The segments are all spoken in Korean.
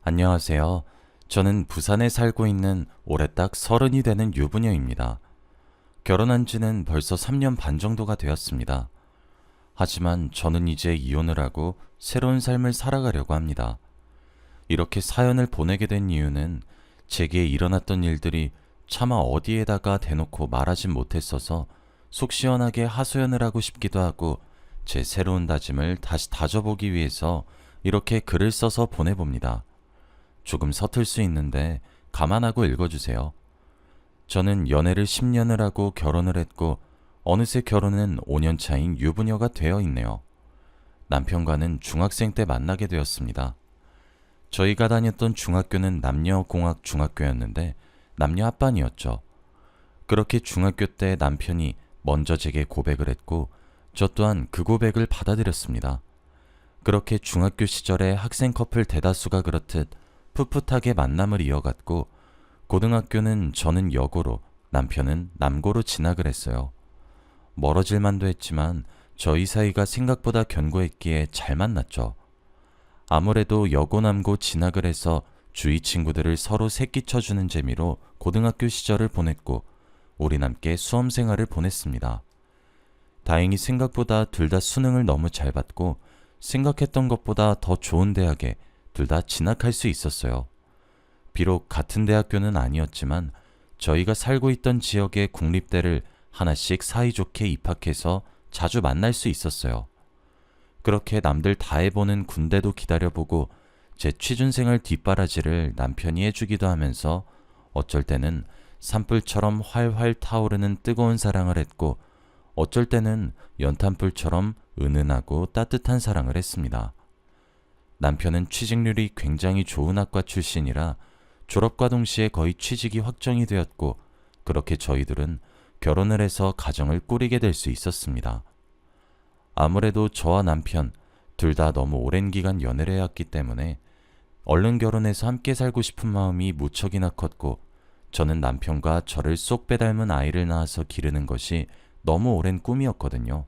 안녕하세요. 저는 부산에 살고 있는 올해 딱 30이 되는 유부녀입니다. 결혼한 지는 벌써 3년 반 정도가 되었습니다. 하지만 저는 이제 이혼을 하고 새로운 삶을 살아가려고 합니다. 이렇게 사연을 보내게 된 이유는 제게 일어났던 일들이 차마 어디에다가 대놓고 말하진 못했어서 속 시원하게 하소연을 하고 싶기도 하고 제 새로운 다짐을 다시 다져보기 위해서 이렇게 글을 써서 보내봅니다. 조금 서툴 수 있는데 감안하고 읽어주세요. 저는 연애를 10년을 하고 결혼을 했고 어느새 결혼은 5년 차인 유부녀가 되어 있네요. 남편과는 중학생 때 만나게 되었습니다. 저희가 다녔던 중학교는 남녀공학 중학교였는데 남녀 합반이었죠. 그렇게 중학교 때 남편이 먼저 제게 고백을 했고 저 또한 그 고백을 받아들였습니다. 그렇게 중학교 시절에 학생 커플 대다수가 그렇듯 풋풋하게 만남을 이어갔고 고등학교는 저는 여고로 남편은 남고로 진학을 했어요. 멀어질 만도 했지만 저희 사이가 생각보다 견고했기에 잘 만났죠. 아무래도 여고 남고 진학을 해서 주위 친구들을 서로 새끼쳐주는 재미로 고등학교 시절을 보냈고 우린 함께 수험 생활을 보냈습니다. 다행히 생각보다 둘 다 수능을 너무 잘 받고 생각했던 것보다 더 좋은 대학에 둘 다 진학할 수 있었어요. 비록 같은 대학교는 아니었지만 저희가 살고 있던 지역의 국립대를 하나씩 사이좋게 입학해서 자주 만날 수 있었어요. 그렇게 남들 다 해보는 군대도 기다려보고 제 취준생활 뒷바라지를 남편이 해주기도 하면서 어쩔 때는 산불처럼 활활 타오르는 뜨거운 사랑을 했고 어쩔 때는 연탄불처럼 은은하고 따뜻한 사랑을 했습니다. 남편은 취직률이 굉장히 좋은 학과 출신이라 졸업과 동시에 거의 취직이 확정이 되었고 그렇게 저희들은 결혼을 해서 가정을 꾸리게 될 수 있었습니다. 아무래도 저와 남편 둘 다 너무 오랜 기간 연애를 해왔기 때문에 얼른 결혼해서 함께 살고 싶은 마음이 무척이나 컸고 저는 남편과 저를 쏙 빼닮은 아이를 낳아서 기르는 것이 너무 오랜 꿈이었거든요.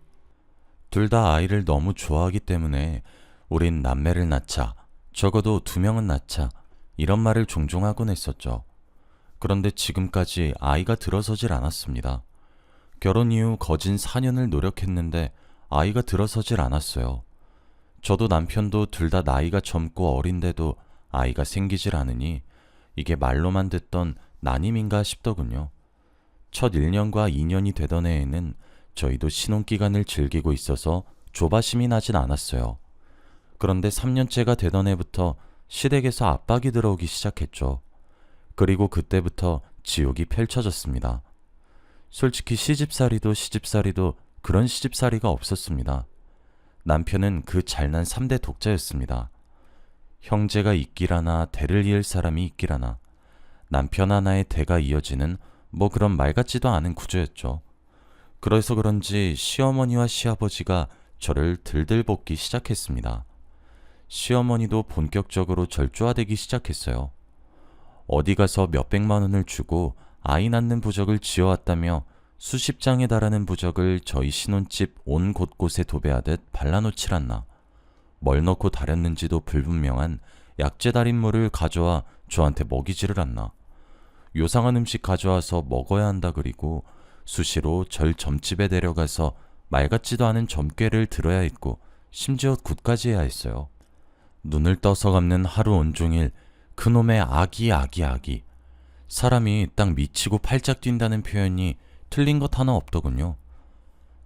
둘 다 아이를 너무 좋아하기 때문에 우린 남매를 낳자, 적어도 2명은 낳자 이런 말을 종종 하곤 했었죠. 그런데 지금까지 아이가 들어서질 않았습니다. 결혼 이후 거진 4년을 노력했는데 아이가 들어서질 않았어요. 저도 남편도 둘 다 나이가 젊고 어린데도 아이가 생기질 않으니 이게 말로만 듣던 난임인가 싶더군요. 첫 1년과 2년이 되던 해에는 저희도 신혼기간을 즐기고 있어서 조바심이 나진 않았어요. 그런데 3년째가 되던 해부터 시댁에서 압박이 들어오기 시작했죠. 그리고 그때부터 지옥이 펼쳐졌습니다. 솔직히 시집살이도 시집살이도 그런 시집살이가 없었습니다. 남편은 그 잘난 3대 독자였습니다. 형제가 있기라나 대를 이을 사람이 있기라나 남편 하나의 대가 이어지는 뭐 그런 말 같지도 않은 구조였죠. 그래서 그런지 시어머니와 시아버지가 저를 들들 볶기 시작했습니다. 시어머니도 본격적으로 절조화되기 시작했어요. 어디 가서 몇백만 원을 주고 아이 낳는 부적을 지어왔다며 수십 장에 달하는 부적을 저희 신혼집 온 곳곳에 도배하듯 발라놓질 않나. 뭘 넣고 다렸는지도 불분명한 약재 달인물을 가져와 저한테 먹이지를 않나. 요상한 음식 가져와서 먹어야 한다 그리고 수시로 절 점집에 데려가서 말 같지도 않은 점괘를 들어야 했고 심지어 굿까지 해야 했어요. 눈을 떠서 감는 하루 온종일 그놈의 아기. 사람이 딱 미치고 팔짝 뛴다는 표현이 틀린 것 하나 없더군요.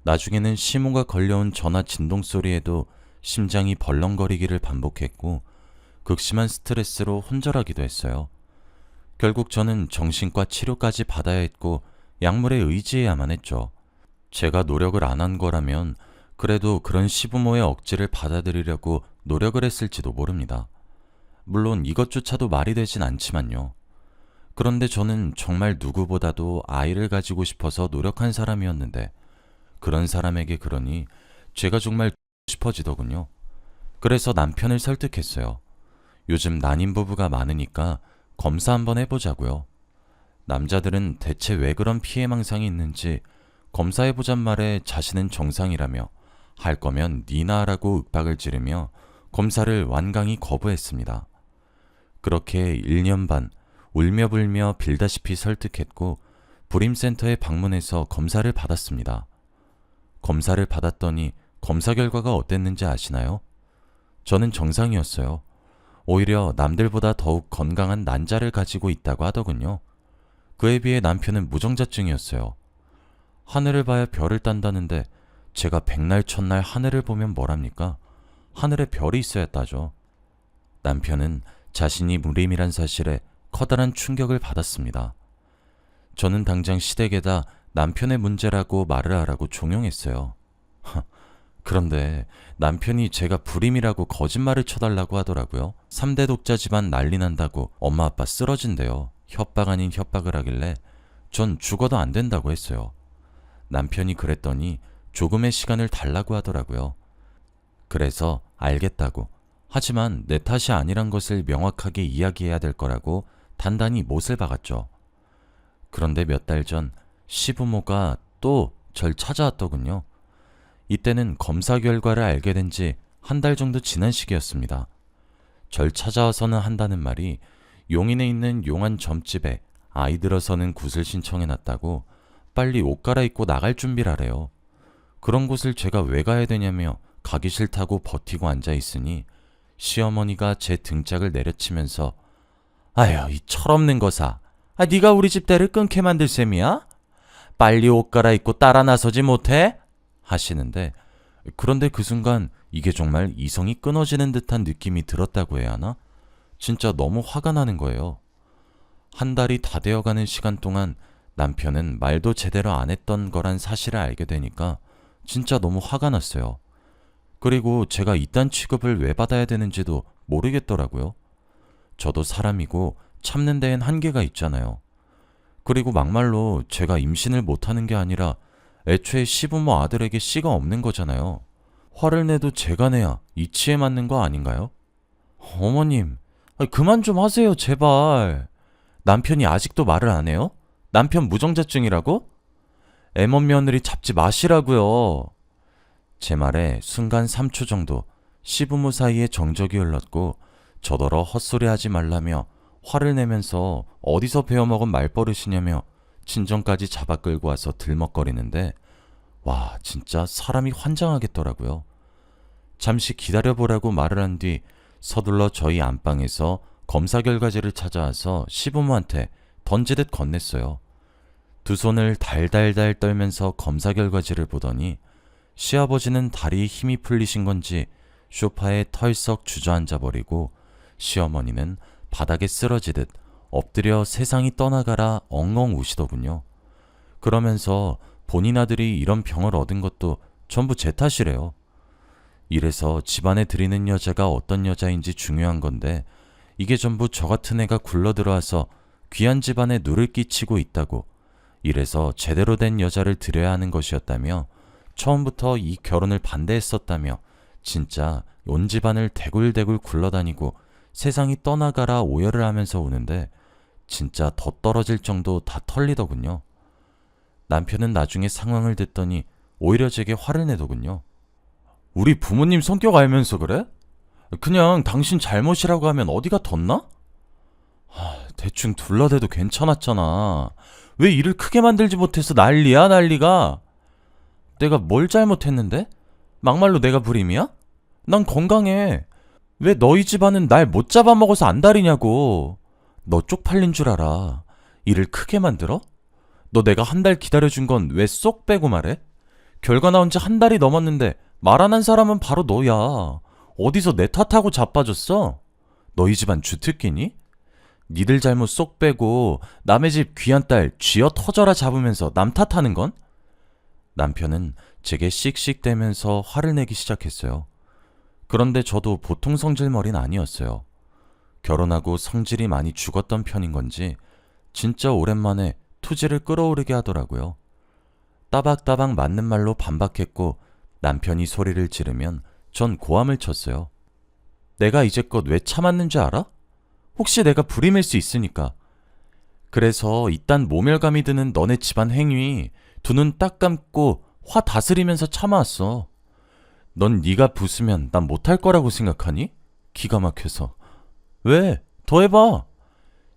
나중에는 시모가 걸려온 전화 진동 소리에도 심장이 벌렁거리기를 반복했고 극심한 스트레스로 혼절하기도 했어요. 결국 저는 정신과 치료까지 받아야 했고 약물에 의지해야만 했죠. 제가 노력을 안 한 거라면 그래도 그런 시부모의 억지를 받아들이려고 노력을 했을지도 모릅니다. 물론 이것조차도 말이 되진 않지만요. 그런데 저는 정말 누구보다도 아이를 가지고 싶어서 노력한 사람이었는데 그런 사람에게 그러니 제가 정말 싶어지더군요. 그래서 남편을 설득했어요. 요즘 난임 부부가 많으니까 검사 한번 해보자고요. 남자들은 대체 왜 그런 피해망상이 있는지 검사해보잔 말에 자신은 정상이라며 할 거면 니나 하라고 윽박을 지르며 검사를 완강히 거부했습니다. 그렇게 1년 반 울며불며 빌다시피 설득했고 불임센터에 방문해서 검사를 받았습니다. 검사를 받았더니 검사 결과가 어땠는지 아시나요? 저는 정상이었어요. 오히려 남들보다 더욱 건강한 난자를 가지고 있다고 하더군요. 그에 비해 남편은 무정자증이었어요. 하늘을 봐야 별을 딴다는데 제가 백날 첫날 하늘을 보면 뭐랍니까? 하늘에 별이 있어야 따죠. 남편은 자신이 무림이란 사실에 커다란 충격을 받았습니다. 저는 당장 시댁에다 남편의 문제라고 말을 하라고 종용했어요. 그런데 남편이 제가 불임이라고 거짓말을 쳐달라고 하더라고요. 3대 독자 집안 난리 난다고 엄마 아빠 쓰러진대요. 협박 아닌 협박을 하길래 전 죽어도 안 된다고 했어요. 남편이 그랬더니 조금의 시간을 달라고 하더라고요. 그래서 알겠다고, 하지만 내 탓이 아니란 것을 명확하게 이야기해야 될 거라고 단단히 못을 박았죠. 그런데 몇 달 전 시부모가 또 절 찾아왔더군요. 이때는 검사 결과를 알게 된 지 한 달 정도 지난 시기였습니다. 절 찾아와서는 한다는 말이 용인에 있는 용한 점집에 아이 들어서는 굿을 신청해놨다고 빨리 옷 갈아입고 나갈 준비를 하래요. 그런 곳을 제가 왜 가야 되냐며 가기 싫다고 버티고 앉아있으니 시어머니가 제 등짝을 내려치면서 아휴, 이 철없는 거사. 네가 우리 집 대를 끊게 만들 셈이야? 빨리 옷 갈아입고 따라 나서지 못해? 하시는데, 그런데 그 순간 이게 정말 이성이 끊어지는 듯한 느낌이 들었다고 해야 하나? 진짜 너무 화가 나는 거예요. 한 달이 다 되어가는 시간 동안 남편은 말도 제대로 안 했던 거란 사실을 알게 되니까 진짜 너무 화가 났어요. 그리고 제가 이딴 취급을 왜 받아야 되는지도 모르겠더라고요. 저도 사람이고 참는 데엔 한계가 있잖아요. 그리고 막말로 제가 임신을 못하는 게 아니라 애초에 시부모 아들에게 씨가 없는 거잖아요. 화를 내도 제가 내야 이치에 맞는 거 아닌가요? 어머님, 그만 좀 하세요, 제발. 남편이 아직도 말을 안 해요? 남편 무정자증이라고? 애먼 며느리 잡지 마시라고요. 제 말에 순간 3초 정도 시부모 사이에 정적이 흘렀고 저더러 헛소리하지 말라며 화를 내면서 어디서 배워먹은 말버릇이냐며 친정까지 잡아 끌고 와서 들먹거리는데 와, 진짜 사람이 환장하겠더라고요. 잠시 기다려보라고 말을 한 뒤 서둘러 저희 안방에서 검사 결과지를 찾아와서 시부모한테 던지듯 건넸어요. 두 손을 달달달 떨면서 검사 결과지를 보더니 시아버지는 다리에 힘이 풀리신 건지 소파에 털썩 주저앉아 버리고 시어머니는 바닥에 쓰러지듯 엎드려 세상이 떠나가라 엉엉 우시더군요. 그러면서 본인 아들이 이런 병을 얻은 것도 전부 제 탓이래요. 이래서 집안에 들이는 여자가 어떤 여자인지 중요한 건데 이게 전부 저 같은 애가 굴러들어와서 귀한 집안에 누를 끼치고 있다고, 이래서 제대로 된 여자를 들여야 하는 것이었다며 처음부터 이 결혼을 반대했었다며 진짜 온 집안을 대굴대굴 굴러다니고 세상이 떠나가라 오열을 하면서 우는데 진짜 더 떨어질 정도 다 털리더군요. 남편은 나중에 상황을 듣더니 오히려 제게 화를 내더군요. 우리 부모님 성격 알면서 그래? 그냥 당신 잘못이라고 하면 어디가 덧나? 대충 둘러대도 괜찮았잖아. 왜 일을 크게 만들지 못해서 난리야, 난리가? 내가 뭘 잘못했는데? 막말로 내가 불임이야? 난 건강해. 왜 너희 집안은 날 못 잡아먹어서 안달이냐고. 너 쪽팔린 줄 알아. 일을 크게 만들어? 너 내가 한 달 기다려준 건 왜 쏙 빼고 말해? 결과 나온 지 한 달이 넘었는데 말 안 한 사람은 바로 너야. 어디서 내 탓하고 자빠졌어? 너희 집안 주특기니? 니들 잘못 쏙 빼고 남의 집 귀한 딸 쥐어 터져라 잡으면서 남 탓하는 건? 남편은 제게 씩씩대면서 화를 내기 시작했어요. 그런데 저도 보통 성질머리는 아니었어요. 결혼하고 성질이 많이 죽었던 편인 건지 진짜 오랜만에 투지를 끌어오르게 하더라고요. 따박따박 맞는 말로 반박했고 남편이 소리를 지르면 전 고함을 쳤어요. 내가 이제껏 왜 참았는 줄 알아? 혹시 내가 불임일 수 있으니까. 그래서 이딴 모멸감이 드는 너네 집안 행위 두 눈 딱 감고 화 다스리면서 참아왔어. 넌 네가 부수면 난 못할 거라고 생각하니? 기가 막혀서. 왜? 더 해봐.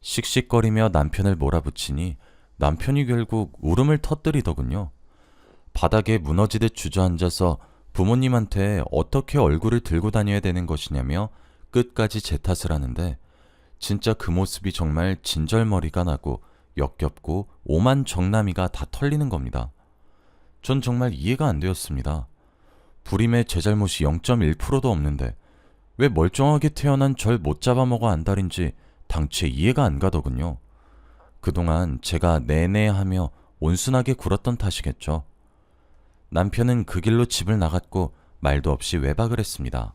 씩씩거리며 남편을 몰아붙이니 남편이 결국 울음을 터뜨리더군요. 바닥에 무너지듯 주저앉아서 부모님한테 어떻게 얼굴을 들고 다녀야 되는 것이냐며 끝까지 제 탓을 하는데, 진짜 그 모습이 정말 진절머리가 나고 역겹고 오만 정남이가 다 털리는 겁니다. 전 정말 이해가 안 되었습니다. 불임에 제 잘못이 0.1%도 없는데 왜 멀쩡하게 태어난 절 못 잡아먹어 안달인지 당최 이해가 안 가더군요. 그동안 제가 내내 하며 온순하게 굴었던 탓이겠죠. 남편은 그 길로 집을 나갔고 말도 없이 외박을 했습니다.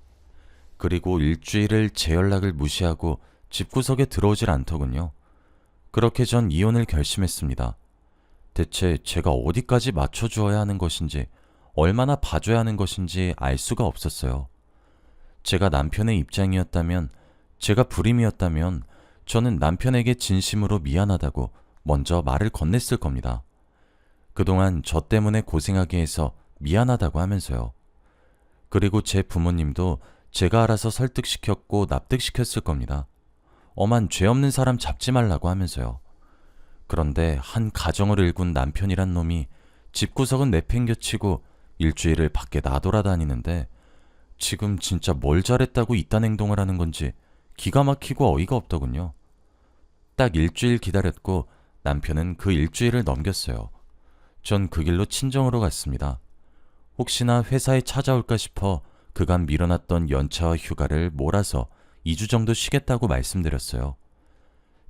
그리고 일주일을 제 연락을 무시하고 집구석에 들어오질 않더군요. 그렇게 전 이혼을 결심했습니다. 대체 제가 어디까지 맞춰주어야 하는 것인지, 얼마나 봐줘야 하는 것인지 알 수가 없었어요. 제가 남편의 입장이었다면, 제가 불임이었다면 저는 남편에게 진심으로 미안하다고 먼저 말을 건넸을 겁니다. 그동안 저 때문에 고생하게 해서 미안하다고 하면서요. 그리고 제 부모님도 제가 알아서 설득시켰고 납득시켰을 겁니다. 엄한 죄 없는 사람 잡지 말라고 하면서요. 그런데 한 가정을 일군 남편이란 놈이 집구석은 내팽겨치고 일주일을 밖에 나돌아다니는데 지금 진짜 뭘 잘했다고 이딴 행동을 하는 건지 기가 막히고 어이가 없더군요. 딱 일주일 기다렸고 남편은 그 일주일을 넘겼어요. 전 그 길로 친정으로 갔습니다. 혹시나 회사에 찾아올까 싶어 그간 미뤄놨던 연차와 휴가를 몰아서 2주 정도 쉬겠다고 말씀드렸어요.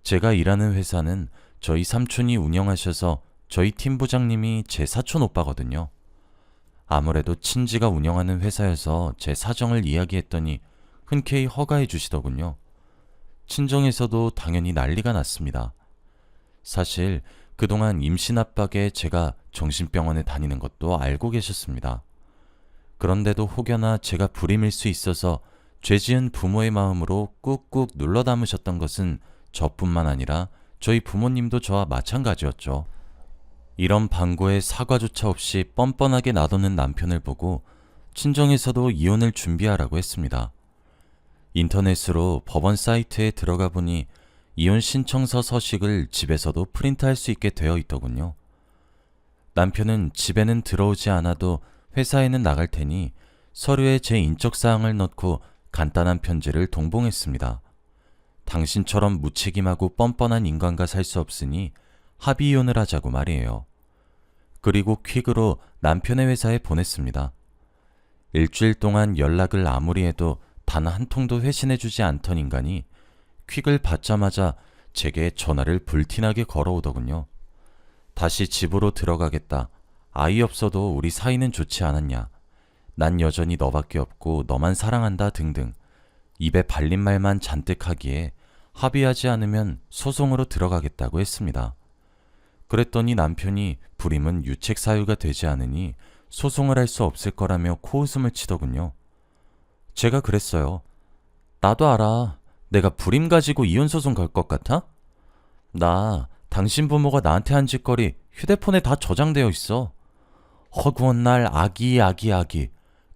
제가 일하는 회사는 저희 삼촌이 운영하셔서 저희 팀 부장님이 제 사촌 오빠거든요. 아무래도 친지가 운영하는 회사여서 제 사정을 이야기했더니 흔쾌히 허가해 주시더군요. 친정에서도 당연히 난리가 났습니다. 사실 그동안 임신 압박에 제가 정신병원에 다니는 것도 알고 계셨습니다. 그런데도 혹여나 제가 불임일 수 있어서 죄 지은 부모의 마음으로 꾹꾹 눌러 담으셨던 것은 저뿐만 아니라 저희 부모님도 저와 마찬가지였죠. 이런 방고에 사과조차 없이 뻔뻔하게 놔두는 남편을 보고 친정에서도 이혼을 준비하라고 했습니다. 인터넷으로 법원 사이트에 들어가 보니 이혼 신청서 서식을 집에서도 프린트할 수 있게 되어 있더군요. 남편은 집에는 들어오지 않아도 회사에는 나갈 테니 서류에 제 인적사항을 넣고 간단한 편지를 동봉했습니다. 당신처럼 무책임하고 뻔뻔한 인간과 살 수 없으니 합의 이혼을 하자고 말이에요. 그리고 퀵으로 남편의 회사에 보냈습니다. 일주일 동안 연락을 아무리 해도 단 한 통도 회신해주지 않던 인간이 퀵을 받자마자 제게 전화를 불티나게 걸어오더군요. 다시 집으로 들어가겠다. 아이 없어도 우리 사이는 좋지 않았냐. 난 여전히 너밖에 없고 너만 사랑한다 등등 입에 발린 말만 잔뜩 하기에 합의하지 않으면 소송으로 들어가겠다고 했습니다. 그랬더니 남편이 불임은 유책 사유가 되지 않으니 소송을 할 수 없을 거라며 코웃음을 치더군요. 제가 그랬어요. 나도 알아. 내가 불임 가지고 이혼소송 걸 것 같아? 나 당신 부모가 나한테 한 짓거리 휴대폰에 다 저장되어 있어. 허구한 날 아기.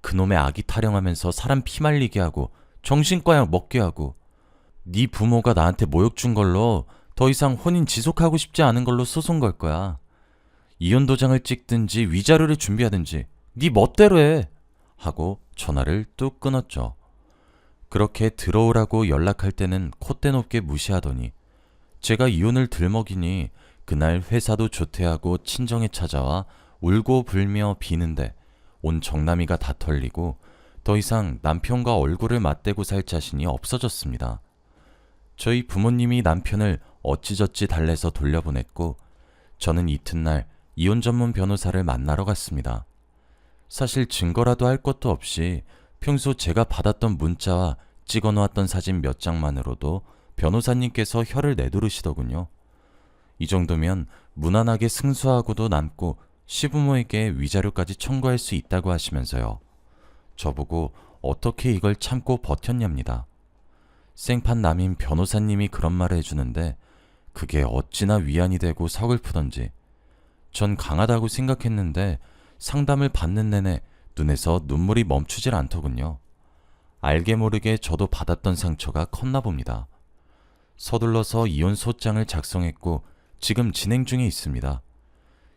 그놈의 아기 타령하면서 사람 피말리게 하고 정신과약 먹게 하고 네 부모가 나한테 모욕 준 걸로 더 이상 혼인 지속하고 싶지 않은 걸로 소송 걸 거야. 이혼 도장을 찍든지 위자료를 준비하든지 네 멋대로 해. 하고 전화를 뚝 끊었죠. 그렇게 들어오라고 연락할 때는 콧대 높게 무시하더니 제가 이혼을 들먹이니 그날 회사도 조퇴하고 친정에 찾아와 울고 불며 비는데 온 정남이가 다 털리고 더 이상 남편과 얼굴을 맞대고 살 자신이 없어졌습니다. 저희 부모님이 남편을 어찌저찌 달래서 돌려보냈고 저는 이튿날 이혼 전문 변호사를 만나러 갔습니다. 사실 증거라도 할 것도 없이 평소 제가 받았던 문자와 찍어놓았던 사진 몇 장만으로도 변호사님께서 혀를 내두르시더군요. 이 정도면 무난하게 승소하고도 남고 시부모에게 위자료까지 청구할 수 있다고 하시면서요. 저보고 어떻게 이걸 참고 버텼냐입니다. 생판 남인 변호사님이 그런 말을 해주는데 그게 어찌나 위안이 되고 서글프던지 전 강하다고 생각했는데 상담을 받는 내내 눈에서 눈물이 멈추질 않더군요. 알게 모르게 저도 받았던 상처가 컸나 봅니다. 서둘러서 이혼 소장을 작성했고 지금 진행 중에 있습니다.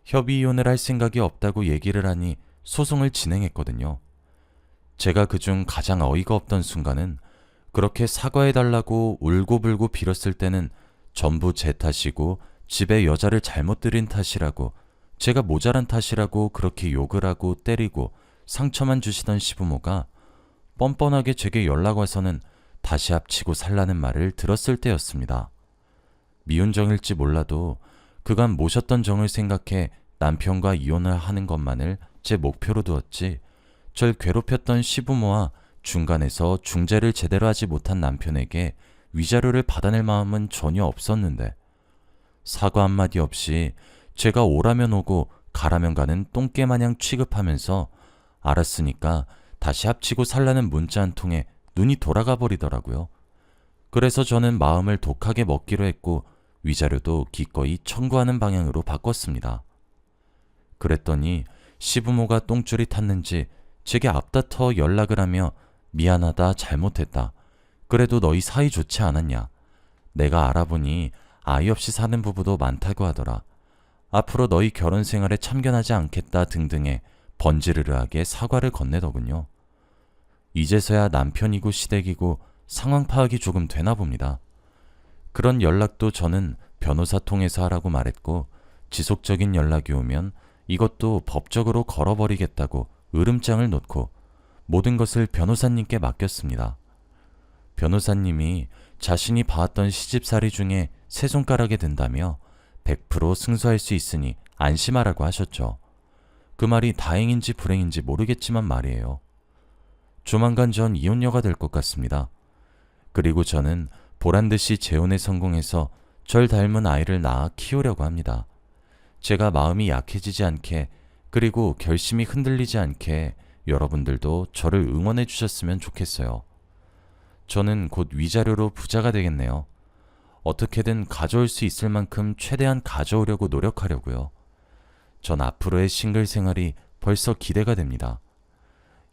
협의 이혼을 할 생각이 없다고 얘기를 하니 소송을 진행했거든요. 제가 그중 가장 어이가 없던 순간은 그렇게 사과해달라고 울고불고 빌었을 때는 전부 제 탓이고 집에 여자를 잘못 들인 탓이라고, 제가 모자란 탓이라고 그렇게 욕을 하고 때리고 상처만 주시던 시부모가 뻔뻔하게 제게 연락 와서는 다시 합치고 살라는 말을 들었을 때였습니다. 미운 정일지 몰라도 그간 모셨던 정을 생각해 남편과 이혼을 하는 것만을 제 목표로 두었지, 절 괴롭혔던 시부모와 중간에서 중재를 제대로 하지 못한 남편에게 위자료를 받아낼 마음은 전혀 없었는데, 사과 한마디 없이 제가 오라면 오고 가라면 가는 똥개마냥 취급하면서 알았으니까 다시 합치고 살라는 문자 한 통에 눈이 돌아가 버리더라고요. 그래서 저는 마음을 독하게 먹기로 했고 위자료도 기꺼이 청구하는 방향으로 바꿨습니다. 그랬더니 시부모가 똥줄이 탔는지 제게 앞다퉈 연락을 하며 미안하다, 잘못했다, 그래도 너희 사이 좋지 않았냐, 내가 알아보니 아이 없이 사는 부부도 많다고 하더라, 앞으로 너희 결혼 생활에 참견하지 않겠다 등등의 번지르르하게 사과를 건네더군요. 이제서야 남편이고 시댁이고 상황 파악이 조금 되나 봅니다. 그런 연락도 저는 변호사 통해서 하라고 말했고, 지속적인 연락이 오면 이것도 법적으로 걸어버리겠다고 으름장을 놓고 모든 것을 변호사님께 맡겼습니다. 변호사님이 자신이 봐왔던 시집살이 중에 세 손가락에 든다며 100% 승소할 수 있으니 안심하라고 하셨죠. 그 말이 다행인지 불행인지 모르겠지만 말이에요. 조만간 전 이혼녀가 될 것 같습니다. 그리고 저는 보란듯이 재혼에 성공해서 절 닮은 아이를 낳아 키우려고 합니다. 제가 마음이 약해지지 않게, 그리고 결심이 흔들리지 않게 여러분들도 저를 응원해 주셨으면 좋겠어요. 저는 곧 위자료로 부자가 되겠네요. 어떻게든 가져올 수 있을 만큼 최대한 가져오려고 노력하려고요. 전 앞으로의 싱글 생활이 벌써 기대가 됩니다.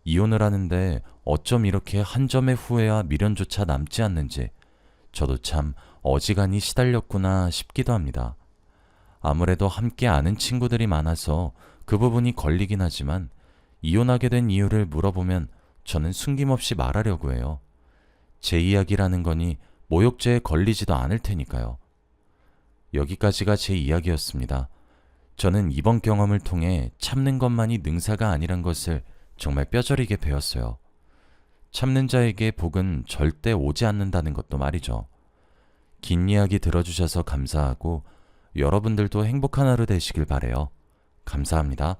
이혼을 하는데 어쩜 이렇게 한 점의 후회와 미련조차 남지 않는지 저도 참 어지간히 시달렸구나 싶기도 합니다. 아무래도 함께 아는 친구들이 많아서 그 부분이 걸리긴 하지만 이혼하게 된 이유를 물어보면 저는 숨김없이 말하려고 해요. 제 이야기라는 거니 모욕죄에 걸리지도 않을 테니까요. 여기까지가 제 이야기였습니다. 저는 이번 경험을 통해 참는 것만이 능사가 아니란 것을 정말 뼈저리게 배웠어요. 참는 자에게 복은 절대 오지 않는다는 것도 말이죠. 긴 이야기 들어주셔서 감사하고 여러분들도 행복한 하루 되시길 바래요. 감사합니다.